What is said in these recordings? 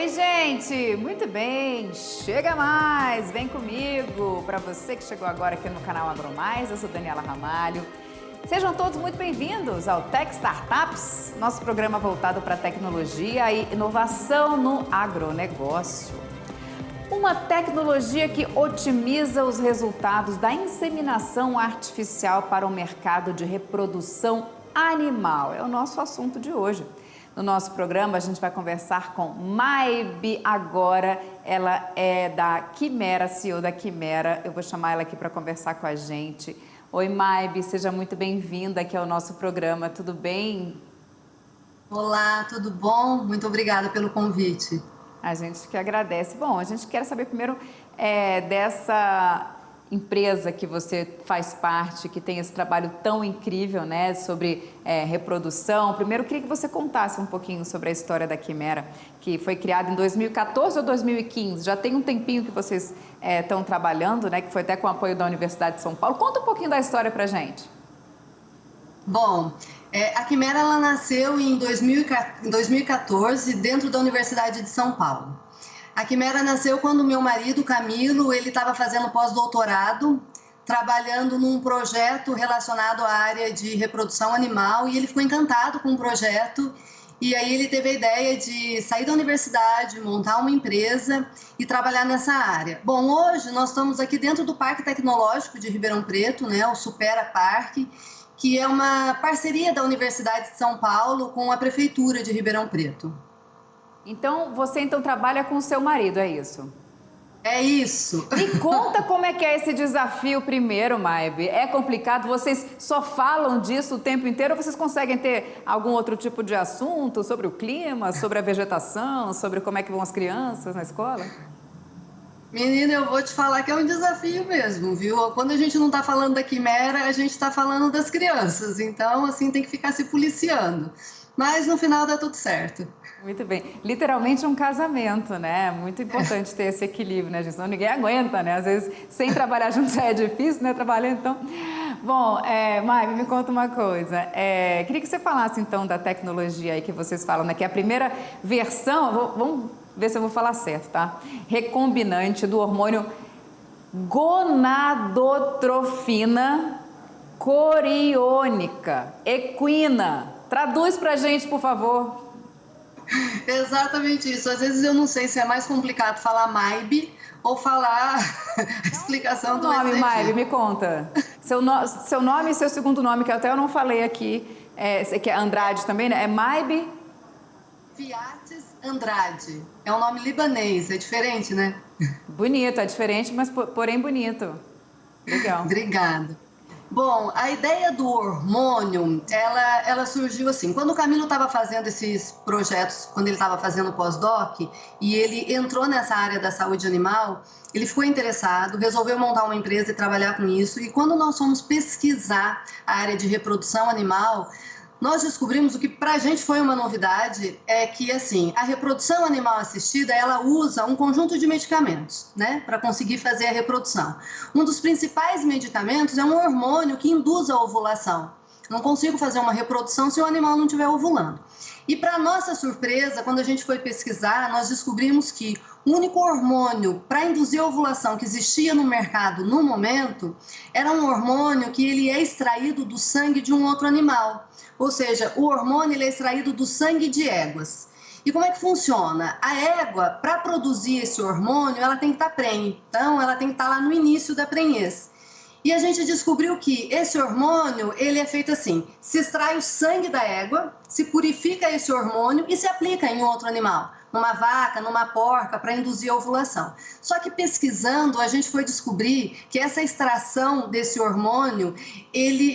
Oi, gente! Muito bem! Chega mais! Vem comigo! Para você que chegou agora aqui no canal AgroMais, eu sou Daniela Ramalho. Sejam todos muito bem-vindos ao Tech Startups, nosso programa voltado para tecnologia e inovação no agronegócio. Uma tecnologia que otimiza os resultados da inseminação artificial para o mercado de reprodução animal. É o nosso assunto de hoje. No nosso programa, a gente vai conversar com Maybe agora. Ela é da Quimera, CEO da Quimera. Eu vou chamar ela aqui para conversar com a gente. Oi, Maybe, seja muito bem-vinda aqui ao nosso programa. Tudo bem? Olá, tudo bom? Muito obrigada pelo convite. A gente que agradece. Bom, a gente quer saber primeiro dessa empresa que você faz parte, que tem esse trabalho tão incrível, né, sobre reprodução. Primeiro, eu queria que você contasse um pouquinho sobre a história da Quimera, que foi criada em 2014 ou 2015. Já tem um tempinho que vocês estão trabalhando, né, que foi até com o apoio da Universidade de São Paulo. Conta um pouquinho da história pra gente. Bom, a Quimera ela nasceu em 2014 dentro da Universidade de São Paulo. A Quimera nasceu quando meu marido, Camilo, ele estava fazendo pós-doutorado, trabalhando num projeto relacionado à área de reprodução animal, e ele ficou encantado com o projeto, e aí ele teve a ideia de sair da universidade, montar uma empresa e trabalhar nessa área. Bom, hoje nós estamos aqui dentro do Parque Tecnológico de Ribeirão Preto, né, o Supera Parque, que é uma parceria da Universidade de São Paulo com a Prefeitura de Ribeirão Preto. Então, você trabalha com o seu marido, é isso? É isso. Me conta como é que é esse desafio primeiro, Maybe. É complicado? Vocês só falam disso o tempo inteiro ou vocês conseguem ter algum outro tipo de assunto sobre o clima, sobre a vegetação, sobre como é que vão as crianças na escola? Menina, eu vou te falar que é um desafio mesmo, viu? Quando a gente não está falando da Quimera, a gente está falando das crianças. Então, assim, tem que ficar se policiando. Mas no final dá tudo certo. Muito bem. Literalmente um casamento, né? Muito importante ter esse equilíbrio, né, gente? Senão ninguém aguenta, né? Às vezes, sem trabalhar junto já é difícil, né? Trabalhando, então... Bom, Maybe, me conta uma coisa. Queria que você falasse, então, da tecnologia aí que vocês falam, né? Que é a primeira versão... Vamos ver se eu vou falar certo, tá? Recombinante do hormônio gonadotrofina coriônica equina. Traduz pra gente, por favor. Exatamente isso. Às vezes eu não sei se é mais complicado falar Maybe ou falar a explicação do nome, Maybe, me conta. Seu nome e seu segundo nome, que até eu não falei aqui, que é Andrade também, né? É Maybe? Fiates Andrade. É um nome libanês, é diferente, né? Bonito, é diferente, mas porém bonito. Legal. Obrigada. Bom, a ideia do hormônio, ela surgiu assim, quando o Camilo estava fazendo esses projetos, quando ele estava fazendo o pós-doc, e ele entrou nessa área da saúde animal, ele ficou interessado, resolveu montar uma empresa e trabalhar com isso, e quando nós fomos pesquisar a área de reprodução animal, nós descobrimos o que para a gente foi uma novidade, é que assim, a reprodução animal assistida, ela usa um conjunto de medicamentos, né, para conseguir fazer a reprodução. Um dos principais medicamentos é um hormônio que induz a ovulação. Não consigo fazer uma reprodução se o animal não estiver ovulando. E para nossa surpresa, quando a gente foi pesquisar, nós descobrimos que o único hormônio para induzir a ovulação que existia no mercado no momento era um hormônio que ele é extraído do sangue de um outro animal. Ou seja, o hormônio ele é extraído do sangue de éguas. E como é que funciona? A égua, para produzir esse hormônio, ela tem que estar prenhe. Então, ela tem que estar lá no início da prenhez. E a gente descobriu que esse hormônio, ele é feito assim, se extrai o sangue da égua, se purifica esse hormônio e se aplica em outro animal, numa vaca, numa porca, para induzir a ovulação. Só que pesquisando, a gente foi descobrir que essa extração desse hormônio,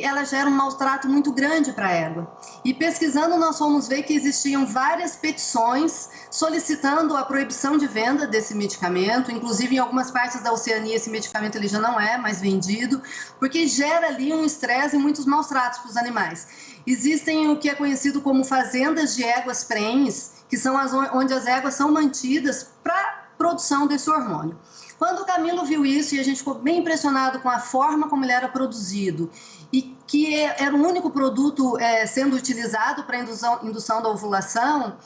ela gera um maltrato muito grande para a égua. E pesquisando, nós fomos ver que existiam várias petições solicitando a proibição de venda desse medicamento, inclusive em algumas partes da Oceania esse medicamento ele já não é mais vendido, porque gera ali um estresse e muitos maus tratos para os animais. Existem o que é conhecido como fazendas de éguas prenhes, que são onde as éguas são mantidas para produção desse hormônio. Quando o Camilo viu isso, e a gente ficou bem impressionado com a forma como ele era produzido, e que era o único produto sendo utilizado para indução da ovulação,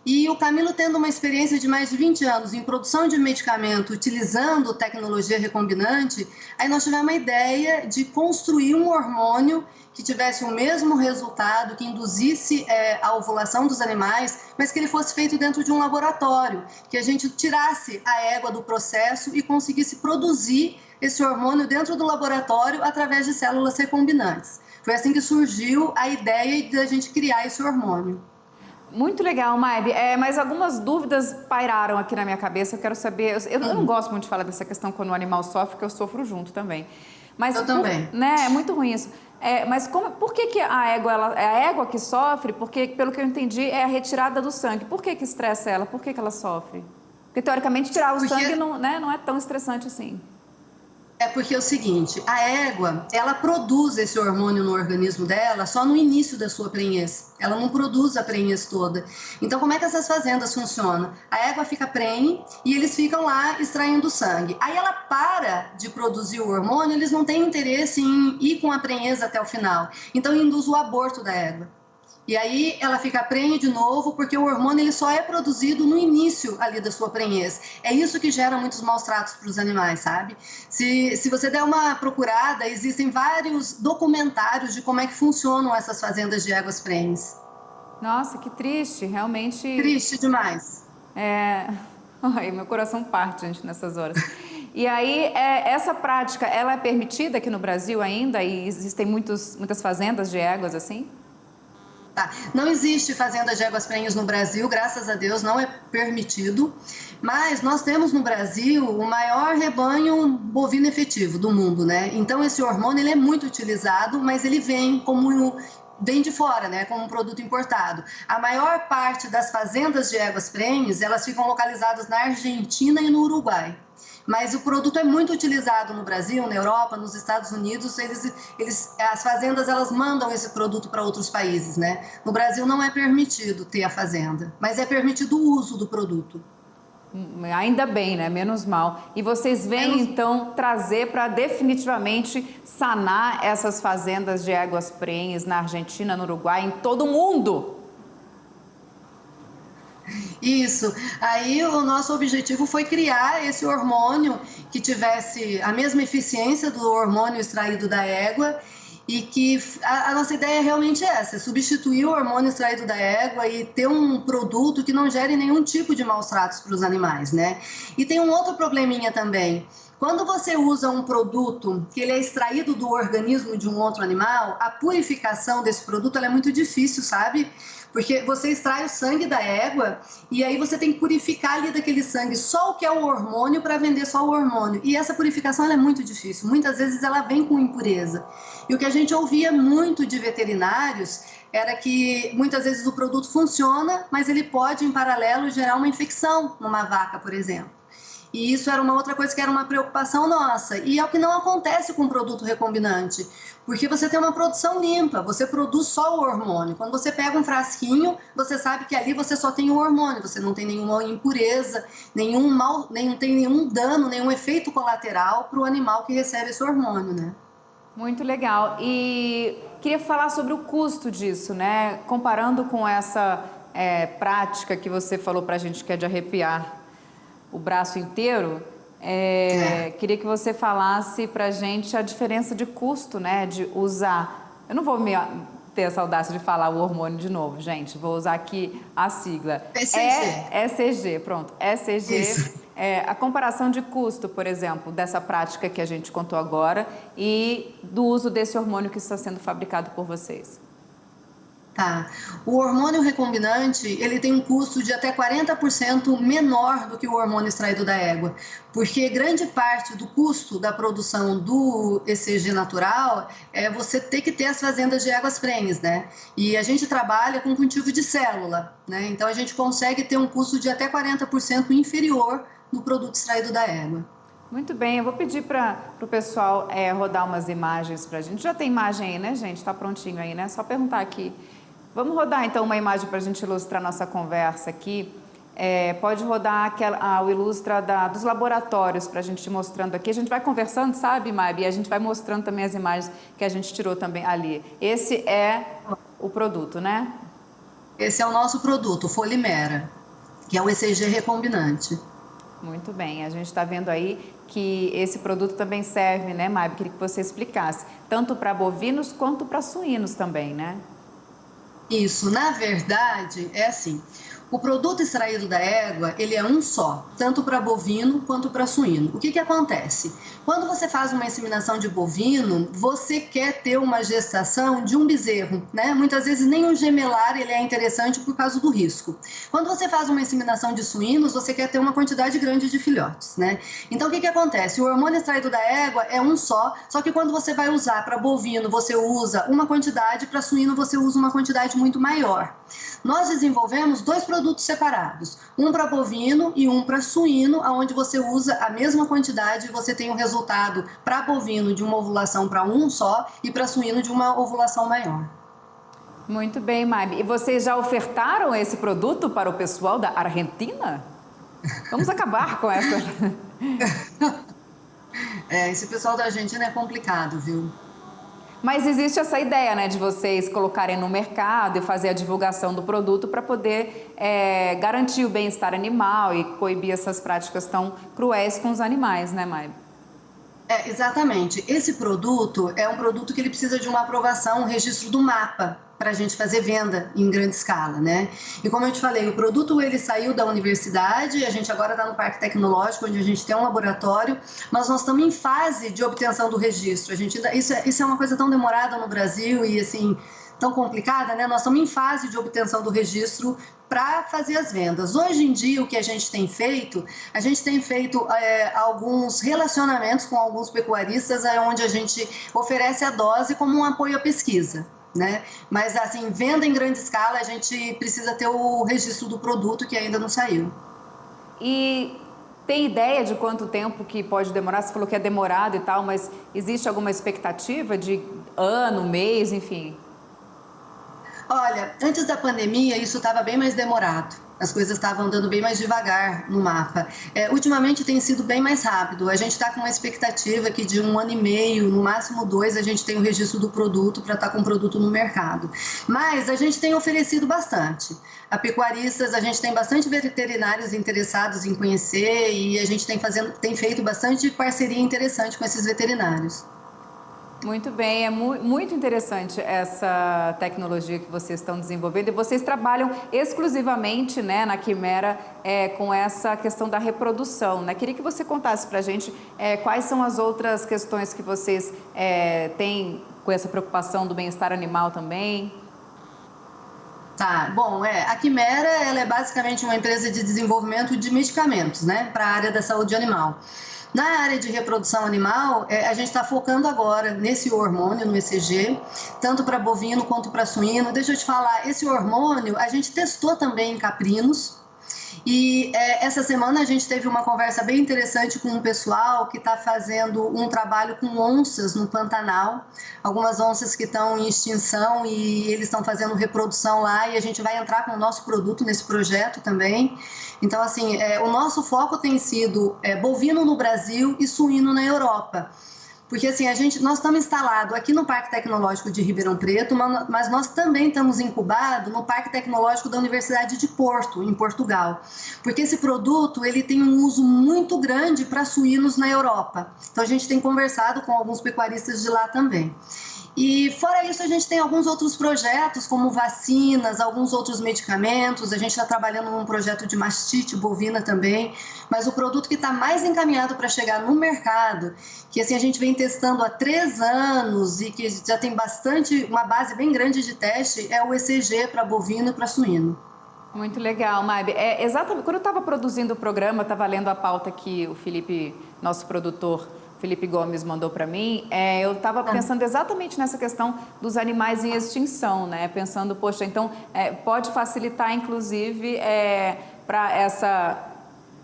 E o Camilo, tendo uma experiência de mais de 20 anos em produção de medicamento utilizando tecnologia recombinante, aí nós tivemos a ideia de construir um hormônio que tivesse o mesmo resultado, que induzisse a ovulação dos animais, mas que ele fosse feito dentro de um laboratório, que a gente tirasse a égua do processo e conseguisse produzir esse hormônio dentro do laboratório através de células recombinantes. Foi assim que surgiu a ideia de a gente criar esse hormônio. Muito legal, Maybe. Mas algumas dúvidas pairaram aqui na minha cabeça. Eu quero saber. Eu não gosto muito de falar dessa questão quando o animal sofre, porque eu sofro junto também. Mas eu também. Né, é muito ruim isso. Mas por que a égua, é a égua que sofre? Porque, pelo que eu entendi, é a retirada do sangue. Por que estressa ela? Por que ela sofre? Porque, teoricamente, tirar o sangue não é tão estressante assim. É porque é o seguinte, a égua, ela produz esse hormônio no organismo dela só no início da sua prenhez. Ela não produz a prenhez toda. Então, como é que essas fazendas funcionam? A égua fica prenhe e eles ficam lá extraindo sangue. Aí ela para de produzir o hormônio, eles não têm interesse em ir com a prenhez até o final. Então, induz o aborto da égua. E aí ela fica prenhe de novo, porque o hormônio ele só é produzido no início ali da sua prenhez. É isso que gera muitos maus tratos para os animais, sabe? Se você der uma procurada, existem vários documentários de como é que funcionam essas fazendas de éguas prenhes. Nossa, que triste, realmente... Triste demais. Ai, meu coração parte, gente, nessas horas. E aí, essa prática, ela é permitida aqui no Brasil ainda? E existem muitas fazendas de éguas assim? Tá. Não existe fazenda de éguas prenhes no Brasil, graças a Deus, não é permitido, mas nós temos no Brasil o maior rebanho bovino efetivo do mundo, né? Então esse hormônio ele é muito utilizado, mas ele vem de fora, né, como um produto importado. A maior parte das fazendas de éguas prenhes, elas ficam localizadas na Argentina e no Uruguai. Mas o produto é muito utilizado no Brasil, na Europa, nos Estados Unidos. As fazendas elas mandam esse produto para outros países, né? No Brasil não é permitido ter a fazenda, mas é permitido o uso do produto. Ainda bem, né? Menos mal. E vocês vêm, então, trazer para definitivamente sanar essas fazendas de éguas prenhes na Argentina, no Uruguai, em todo o mundo. Isso. Aí o nosso objetivo foi criar esse hormônio que tivesse a mesma eficiência do hormônio extraído da égua e que a nossa ideia realmente é essa, substituir o hormônio extraído da égua e ter um produto que não gere nenhum tipo de maus tratos para os animais, né? E tem um outro probleminha também. Quando você usa um produto que ele é extraído do organismo de um outro animal, a purificação desse produto ela é muito difícil, sabe? Porque você extrai o sangue da égua e aí você tem que purificar ali daquele sangue só o que é o hormônio para vender só o hormônio. E essa purificação ela é muito difícil, muitas vezes ela vem com impureza. E o que a gente ouvia muito de veterinários era que muitas vezes o produto funciona, mas ele pode em paralelo gerar uma infecção numa vaca, por exemplo. E isso era uma outra coisa que era uma preocupação nossa. E é o que não acontece com o produto recombinante, porque você tem uma produção limpa, você produz só o hormônio. Quando você pega um frasquinho, você sabe que ali você só tem o hormônio, você não tem nenhuma impureza, não tem nenhum dano, nenhum efeito colateral para o animal que recebe esse hormônio, né? Muito legal. E queria falar sobre o custo disso, né? Comparando com essa prática que você falou para a gente que é de arrepiar o braço inteiro, queria que você falasse pra gente a diferença de custo, né, de usar, eu não vou ter essa audácia de falar o hormônio de novo, gente, vou usar aqui a sigla. ECG, pronto, ECG. Isso. A comparação de custo, por exemplo, dessa prática que a gente contou agora e do uso desse hormônio que está sendo fabricado por vocês. Tá. O hormônio recombinante, ele tem um custo de até 40% menor do que o hormônio extraído da égua, porque grande parte do custo da produção do ECG natural é você ter que ter as fazendas de éguas prenhes, né? E a gente trabalha com cultivo de célula, né? Então a gente consegue ter um custo de até 40% inferior no produto extraído da égua. Muito bem, eu vou pedir para o pessoal rodar umas imagens para a gente. Já tem imagem aí, né, gente? Está prontinho aí, né? Só perguntar aqui. Vamos rodar, então, uma imagem para a gente ilustrar nossa conversa aqui. Pode rodar o ilustra dos laboratórios para a gente ir mostrando aqui. A gente vai conversando, sabe, Mabi? E a gente vai mostrando também as imagens que a gente tirou também ali. Esse é o produto, né? Esse é o nosso produto, o Folimera, que é o ECG recombinante. Muito bem, a gente está vendo aí que esse produto também serve, né, Maib? Queria que você explicasse, tanto para bovinos quanto para suínos também, né? Isso, na verdade, é assim. O produto extraído da égua, ele é um só, tanto para bovino quanto para suíno. O que acontece? Quando você faz uma inseminação de bovino, você quer ter uma gestação de um bezerro, né? Muitas vezes nem um gemelar ele é interessante por causa do risco. Quando você faz uma inseminação de suínos, você quer ter uma quantidade grande de filhotes, né? Então, o que acontece? O hormônio extraído da égua é um só que quando você vai usar para bovino, você usa uma quantidade, para suíno você usa uma quantidade muito maior. Nós desenvolvemos 2 produtos separados, um para bovino e um para suíno, onde você usa a mesma quantidade e você tem um resultado para bovino de uma ovulação para um só e para suíno de uma ovulação maior. Muito bem, Maib. E vocês já ofertaram esse produto para o pessoal da Argentina? Vamos acabar com essa. Esse pessoal da Argentina é complicado, viu? Mas existe essa ideia, né, de vocês colocarem no mercado e fazer a divulgação do produto para poder garantir o bem-estar animal e coibir essas práticas tão cruéis com os animais, né, Maib? Exatamente. Esse produto é um produto que ele precisa de uma aprovação, um registro do MAPA, para a gente fazer venda em grande escala, né? E como eu te falei, o produto ele saiu da universidade, a gente agora está no Parque Tecnológico, onde a gente tem um laboratório, mas nós estamos em fase de obtenção do registro. Isso é uma coisa tão demorada no Brasil e assim tão complicada, né? Nós estamos em fase de obtenção do registro para fazer as vendas. Hoje em dia, o que a gente tem feito alguns relacionamentos com alguns pecuaristas, onde a gente oferece a dose como um apoio à pesquisa, né? Mas assim, venda em grande escala, a gente precisa ter o registro do produto que ainda não saiu. E tem ideia de quanto tempo que pode demorar? Você falou que é demorado e tal, mas existe alguma expectativa de ano, mês, enfim? Olha, antes da pandemia isso estava bem mais demorado. As coisas estavam andando bem mais devagar no mapa. Ultimamente tem sido bem mais rápido. A gente está com uma expectativa que de 1 ano e meio, no máximo 2, a gente tem o registro do produto para estar com o produto no mercado. Mas a gente tem oferecido bastante. A pecuaristas, a gente tem bastante veterinários interessados em conhecer e a gente tem feito bastante parceria interessante com esses veterinários. Muito bem, é muito interessante essa tecnologia que vocês estão desenvolvendo e vocês trabalham exclusivamente, né, na Quimera com essa questão da reprodução, né? Queria que você contasse pra gente quais são as outras questões que vocês têm com essa preocupação do bem-estar animal também. Tá, bom, a Quimera ela é basicamente uma empresa de desenvolvimento de medicamentos, né, para a área da saúde animal. Na área de reprodução animal, a gente está focando agora nesse hormônio, no ECG, tanto para bovino quanto para suíno. Deixa eu te falar, esse hormônio a gente testou também em caprinos. E essa semana a gente teve uma conversa bem interessante com um pessoal que está fazendo um trabalho com onças no Pantanal, algumas onças que estão em extinção e eles estão fazendo reprodução lá e a gente vai entrar com o nosso produto nesse projeto também. Então, assim, o nosso foco tem sido bovino no Brasil e suíno na Europa. Porque assim, nós estamos instalados aqui no Parque Tecnológico de Ribeirão Preto, mas nós também estamos incubados no Parque Tecnológico da Universidade de Porto, em Portugal. Porque esse produto ele tem um uso muito grande para suínos na Europa. Então a gente tem conversado com alguns pecuaristas de lá também. E fora isso, a gente tem alguns outros projetos, como vacinas, alguns outros medicamentos. A gente está trabalhando num projeto de mastite bovina também. Mas o produto que está mais encaminhado para chegar no mercado, que assim, a gente vem testando há 3 anos e que já tem uma base bem grande de teste, é o ECG para bovino e para suíno. Muito legal, Maib. Exatamente, quando eu estava produzindo o programa, eu estava lendo a pauta que o Felipe, nosso produtor, Felipe Gomes mandou para mim, eu estava pensando exatamente nessa questão dos animais em extinção, né? Pensando, poxa, então pode facilitar, inclusive, para essa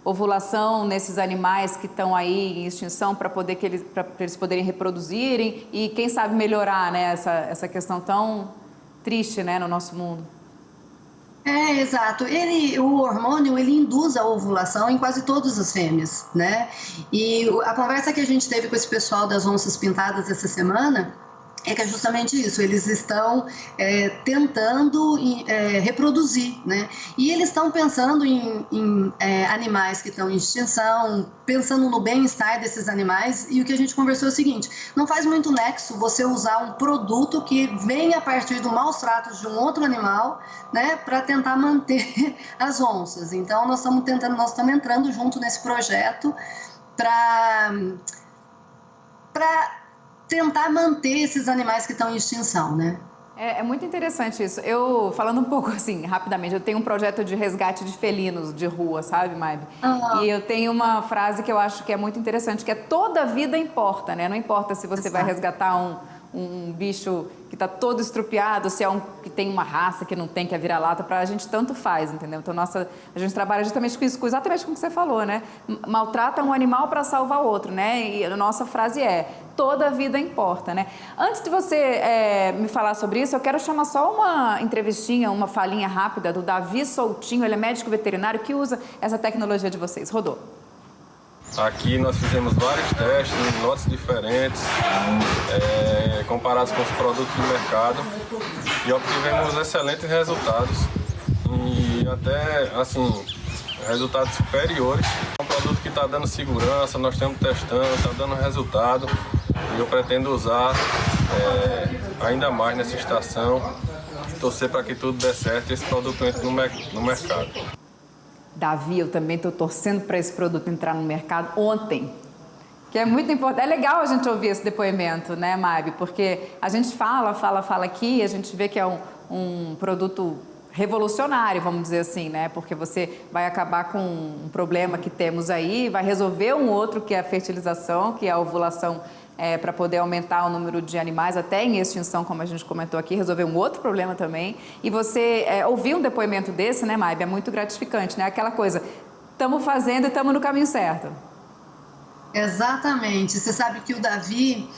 ovulação nesses animais que estão aí em extinção para eles poderem reproduzirem e, quem sabe, melhorar, né, essa questão tão triste, né, no nosso mundo. Exato. O hormônio, ele induz a ovulação em quase todas as fêmeas, né? E a conversa que a gente teve com esse pessoal das onças pintadas essa semana, é que é justamente isso, eles estão tentando reproduzir, né? E eles estão pensando em animais que estão em extinção, pensando no bem-estar desses animais, e o que a gente conversou é o seguinte, não faz muito nexo você usar um produto que vem a partir do maus tratos de um outro animal, né, para tentar manter as onças. Então, nós estamos entrando junto nesse projeto para tentar manter esses animais que estão em extinção, né? É muito interessante isso. Eu, falando um pouco assim, rapidamente, eu tenho um projeto de resgate de felinos de rua, sabe, Maybe? E eu tenho uma frase que eu acho que é muito interessante, que é toda vida importa, né? Não importa se você vai resgatar um bicho que está todo estrupiado, se é um que tem uma raça que não tem, que é vira-lata, para a gente tanto faz, entendeu? Então, a gente trabalha justamente com isso, exatamente como você falou, né? Maltrata um animal para salvar outro, né? E a nossa frase é, toda vida importa, né? Antes de você me falar sobre isso, eu quero chamar só uma entrevistinha, uma falinha rápida do Davi Soutinho, ele é médico veterinário que usa essa tecnologia de vocês. Rodou. Aqui nós fizemos vários testes em lotes diferentes, comparados com os produtos do mercado, e obtivemos excelentes resultados e até assim resultados superiores. É um produto que está dando segurança, nós estamos testando, está dando resultado e eu pretendo usar ainda mais nessa estação, torcer para que tudo dê certo e esse produto entre no mercado. Davi, eu também estou torcendo para esse produto entrar no mercado ontem, que é muito importante. É legal a gente ouvir esse depoimento, né, Maybe? Porque a gente fala aqui, a gente vê que é um produto revolucionário, vamos dizer assim, né? Porque você vai acabar com um problema que temos aí, vai resolver um outro, que é a fertilização, que é a ovulação, para poder aumentar o número de animais até em extinção, como a gente comentou aqui, resolver um outro problema também. E você ouvir um depoimento desse, né, Maybe, é muito gratificante, né? Aquela coisa, estamos fazendo e estamos no caminho certo. Exatamente. Você sabe que o Davi,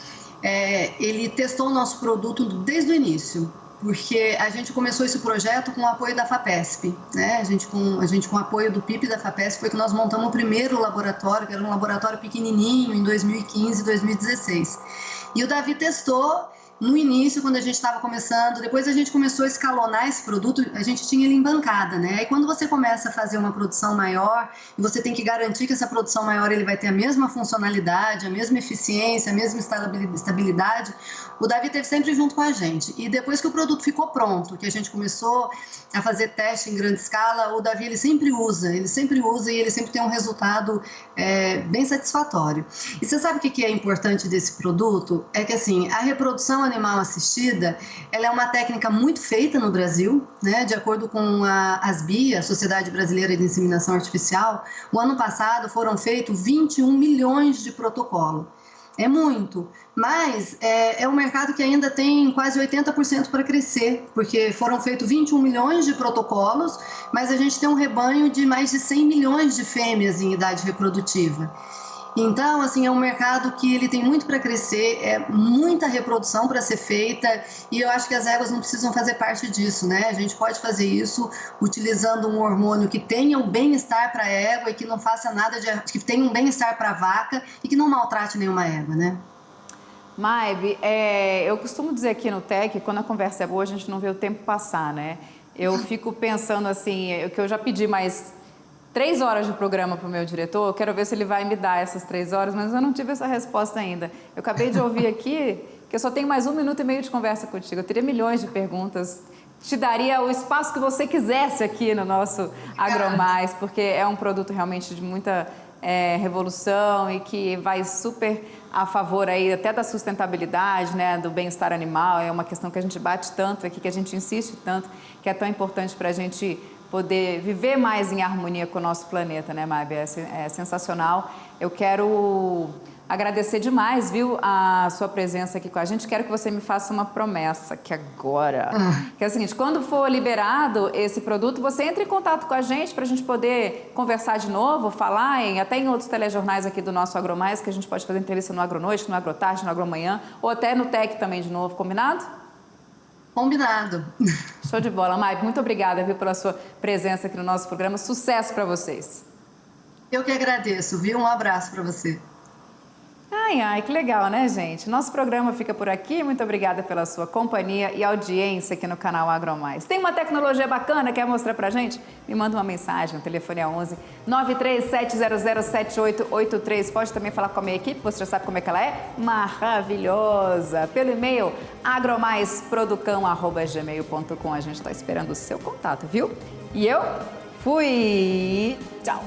ele testou o nosso produto desde o início, porque a gente começou esse projeto com o apoio da FAPESP, né? A gente com o apoio do PIP e da FAPESP foi que nós montamos o primeiro laboratório, que era um laboratório pequenininho, em 2015, 2016. E o Davi testou no início, quando a gente estava começando, depois a gente começou a escalonar esse produto, a gente tinha ele em bancada, né? Aí quando você começa a fazer uma produção maior, e você tem que garantir que essa produção maior ele vai ter a mesma funcionalidade, a mesma eficiência, a mesma estabilidade, o Davi esteve sempre junto com a gente. E depois que o produto ficou pronto, que a gente começou a fazer teste em grande escala, o Davi ele sempre usa e ele sempre tem um resultado bem satisfatório. E você sabe o que é importante desse produto? É que assim, a reprodução animal assistida, ela é uma técnica muito feita no Brasil, né? De acordo com a ASBI, a Sociedade Brasileira de Inseminação Artificial, o ano passado foram feitos 21 milhões de protocolos. É muito, mas é um mercado que ainda tem quase 80% para crescer, porque foram feitos 21 milhões de protocolos, mas a gente tem um rebanho de mais de 100 milhões de fêmeas em idade reprodutiva. Então, assim, é um mercado que ele tem muito para crescer, muita reprodução para ser feita, e eu acho que as éguas não precisam fazer parte disso, né? A gente pode fazer isso utilizando um hormônio que tenha um bem-estar para a égua e que não faça nada que tenha um bem-estar para a vaca e que não maltrate nenhuma égua, né? Maybe, eu costumo dizer aqui no TEC, quando a conversa é boa, a gente não vê o tempo passar, né? Eu fico pensando assim, que eu já pedi mais 3 horas de programa para o meu diretor, eu quero ver se ele vai me dar essas 3 horas, mas eu não tive essa resposta ainda. Eu acabei de ouvir aqui que eu só tenho mais 1 minuto e meio de conversa contigo. Eu teria milhões de perguntas, te daria o espaço que você quisesse aqui no nosso AgroMais, porque é um produto realmente de muita revolução e que vai super a favor aí até da sustentabilidade, né, do bem-estar animal. É uma questão que a gente bate tanto aqui, que a gente insiste tanto, que é tão importante para a gente poder viver mais em harmonia com o nosso planeta, né, Maybe? É sensacional. Eu quero agradecer demais, viu, a sua presença aqui com a gente. Quero que você me faça uma promessa, que agora... Que é o seguinte, quando for liberado esse produto, você entra em contato com a gente para a gente poder conversar de novo, falar até em outros telejornais aqui do nosso AgroMais, que a gente pode fazer entrevista no AgroNoite, no AgroTarde, no AgroManhã, ou até no TEC também de novo, combinado? Combinado. Show de bola, Maybe. Muito obrigada, viu, pela sua presença aqui no nosso programa. Sucesso para vocês. Eu que agradeço, viu? Um abraço para você. Ai, que legal, né, gente? Nosso programa fica por aqui. Muito obrigada pela sua companhia e audiência aqui no canal AgroMais. Tem uma tecnologia bacana, quer mostrar pra gente? Me manda uma mensagem, o telefone é 11 937007883. Pode também falar com a minha equipe, você já sabe como é que ela é? Maravilhosa! Pelo e-mail agromais.producão@gmail.com. A gente está esperando o seu contato, viu? E eu fui! Tchau!